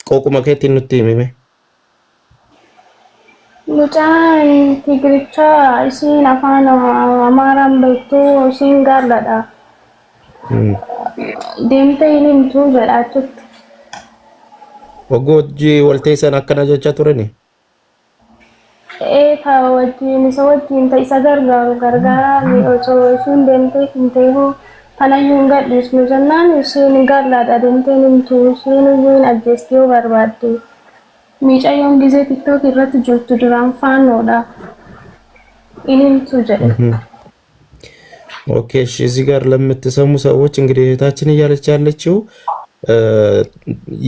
qoquma keetti nutti himime. Mucaan Tigiricha isin afaan Amaaraan beektu isin gaarladha. Deemtee hin himtu jedhachuutti. Waggoojjii walteessan akkana jechaa turani. Taa wajjin isa wajjin isa gargaaraa osoo isin deemtee hin ta'u kanayyuu hin gadhiisnu jennaan isin gaarladha deemtee hin himtu isin iyyuu ajjeestii yoo barbaadde. Miicayyoon gisee TikTok irratti jirtu duraan faanoodha. Inni jedhe. ኦኬ እሺ እዚህ ጋር ለምትሰሙ ሰዎች እንግዲህ እህታችን እያለች ያለችው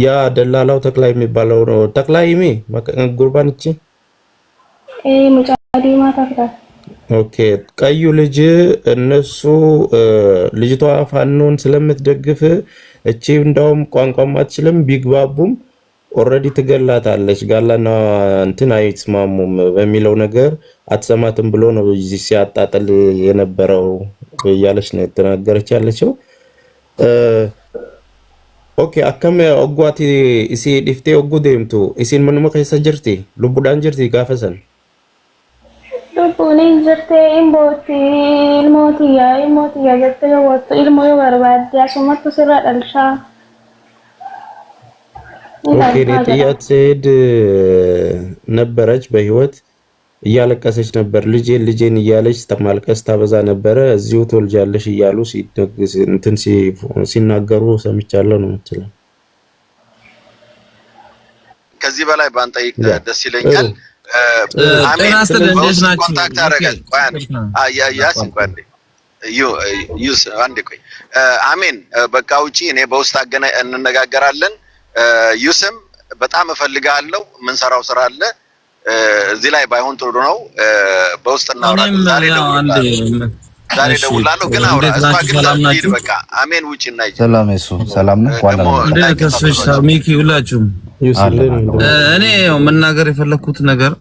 ያ ደላላው ተክላይ የሚባለው ነው። ተክላይሚ ጉርባን እቺ ሙጫዲማ ተክላይ ኦኬ ቀዩ ልጅ እነሱ ልጅቷ ፋኖን ስለምትደግፍ እቺ እንደውም ቋንቋም አትችልም ቢግባቡም ኦሬዲ ትገላታለች ጋላና እንትን አይስማሙም በሚለው ነገር አትሰማትም ብሎ ነው እዚህ ሲያጣጣል የነበረው ያለች ነው ተናገረች ያለችው ኦኬ አከም ኦጓቲ እሲ ዲፍቴ ኦጉ ደምቱ እሲን ምንም ከሰ ጅርቲ ልቡዳን ጅርቲ ጋፈሰን ልቡኒ ጅርቲ ኢልሞቲያ ጀተ ወጥ ኢልሞዮ በርባድ ያሱመቱ ስራ ዳልሻ ኦኬ ለጥያት ሰይድ ነበረች በህይወት እያለቀሰች ነበር ልጄን እያለች ተማልቀስ ታበዛ ነበር እዚሁ ተወልጃለሽ እያሉ ሲደግስ እንትን ሲናገሩ ሰምቻለሁ ነው የምትለው ከዚህ በላይ ባንጠይቅ ደስ ይለኛል አሜን ኮንታክት አረጋል ያሲን ቋንዴ ዩስ አንዴ ቆይ አሜን በቃ ውጪ እኔ በውስጥ አገና እንነጋገራለን ዩስም በጣም እፈልጋለሁ ምን ሰራው ስራ አለ እዚህ ላይ ባይሆን ጥሩ ነው በውስጥና ዛሬ ደውላለሁ ግን አውራ እስማ ግን በቃ አሜን ውጪና ይጀ ሰላም እሱ ሰላም ነው ቋላ እንደ ተስፈሽ ሚኪ ሁላችሁም እኔ መናገር የፈለኩት ነገር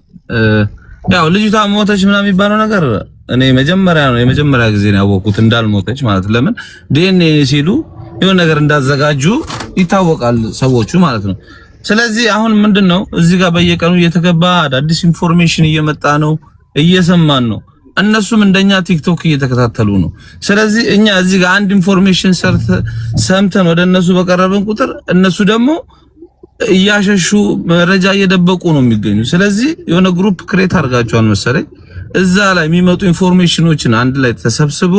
ያው ልጅቷ ሞተች ምናምን የሚባለው ነገር እኔ የመጀመሪያ ጊዜ ነው ያወቅኩት እንዳልሞተች ማለት ለምን ዲኤንኤ ሲሉ የሆነ ነገር እንዳዘጋጁ ይታወቃል ሰዎቹ ማለት ነው ስለዚህ አሁን ምንድነው እዚህ ጋር በየቀኑ እየተገባ አዳዲስ ኢንፎርሜሽን እየመጣ ነው እየሰማን ነው እነሱም እንደኛ ቲክቶክ እየተከታተሉ ነው ስለዚህ እኛ እዚህ ጋር አንድ ኢንፎርሜሽን ሰምተን ወደ እነሱ በቀረበን ቁጥር እነሱ ደግሞ እያሸሹ መረጃ እየደበቁ ነው የሚገኙ ስለዚህ የሆነ ግሩፕ ክሬት አድርጋቸዋል መሰለኝ እዛ ላይ የሚመጡ ኢንፎርሜሽኖችን አንድ ላይ ተሰብስቦ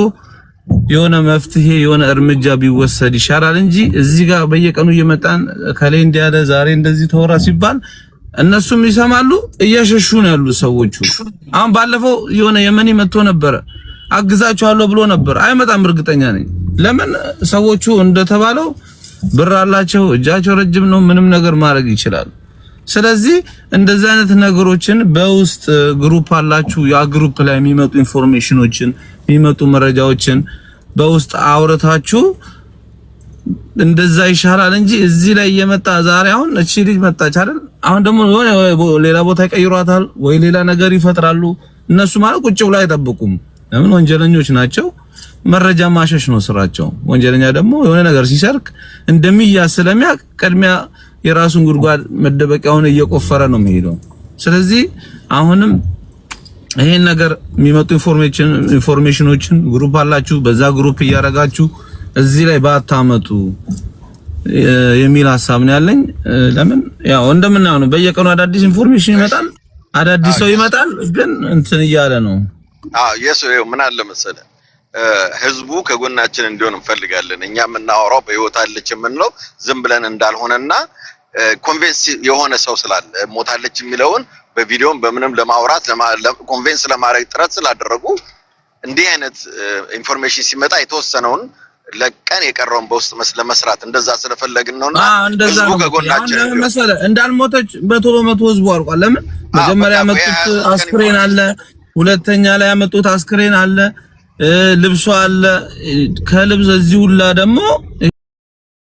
የሆነ መፍትሄ የሆነ እርምጃ ቢወሰድ ይሻላል እንጂ እዚህ ጋር በየቀኑ እየመጣን ከላይ እንዲያለ ዛሬ እንደዚህ ተወራ ሲባል እነሱም ይሰማሉ እያሸሹ ነው ያሉ ሰዎቹ አሁን ባለፈው የሆነ የመኒ መጥቶ ነበር አግዛቸዋለሁ ብሎ ነበር አይመጣም እርግጠኛ ነኝ ለምን ሰዎቹ እንደተባለው ብር አላቸው እጃቸው ረጅም ነው ምንም ነገር ማድረግ ይችላል ስለዚህ እንደዛ አይነት ነገሮችን በውስጥ ግሩፕ አላችሁ ያ ግሩፕ ላይ የሚመጡ ኢንፎርሜሽኖችን የሚመጡ መረጃዎችን በውስጥ አውረታችሁ እንደዛ ይሻላል እንጂ እዚህ ላይ እየመጣ ዛሬ አሁን እቺ ልጅ መጣች አይደል አሁን ደግሞ ሌላ ቦታ ይቀይሯታል ወይ ሌላ ነገር ይፈጥራሉ እነሱ ማለት ቁጭ ብለው አይጠብቁም ለምን ወንጀለኞች ናቸው መረጃ ማሸሽ ነው ስራቸው ወንጀለኛ ደግሞ የሆነ ነገር ሲሰርክ እንደሚያስ ስለሚያቅ ቀድሚያ የራሱን ጉድጓድ መደበቂያውን እየቆፈረ ነው የሚሄደው ስለዚህ አሁንም ይሄን ነገር የሚመጡ ኢንፎርሜሽኖችን ግሩፕ አላችሁ በዛ ግሩፕ እያረጋችሁ እዚህ ላይ ባታመጡ የሚል ሐሳብ ነው ያለኝ ለምን ያው እንደምናው ነው በየቀኑ አዳዲስ ኢንፎርሜሽን ይመጣል አዳዲስ ሰው ይመጣል ግን እንትን እያለ ነው የሱ ምን አለ መሰለ ህዝቡ ከጎናችን እንዲሆን እንፈልጋለን እኛ የምናወራው በህይወት አለች የምንለው ዝም ብለን እንዳልሆነና ኮንቬንስ የሆነ ሰው ስላለ ሞታለች የሚለውን በቪዲዮም በምንም ለማውራት ኮንቬንስ ለማድረግ ጥረት ስላደረጉ እንዲህ አይነት ኢንፎርሜሽን ሲመጣ የተወሰነውን ለቀን የቀረውን በውስጥ ለመስራት እንደዛ ስለፈለግን ነውና ህዝቡ ከጎናችን መሰለ እንዳልሞተች በመቶ ህዝቡ አርቋል ለምን መጀመሪያ ያመጡት አስክሬን አለ ሁለተኛ ላይ ያመጡት አስክሬን አለ ልብሷ አለ ከልብስ እዚህ ሁላ ደግሞ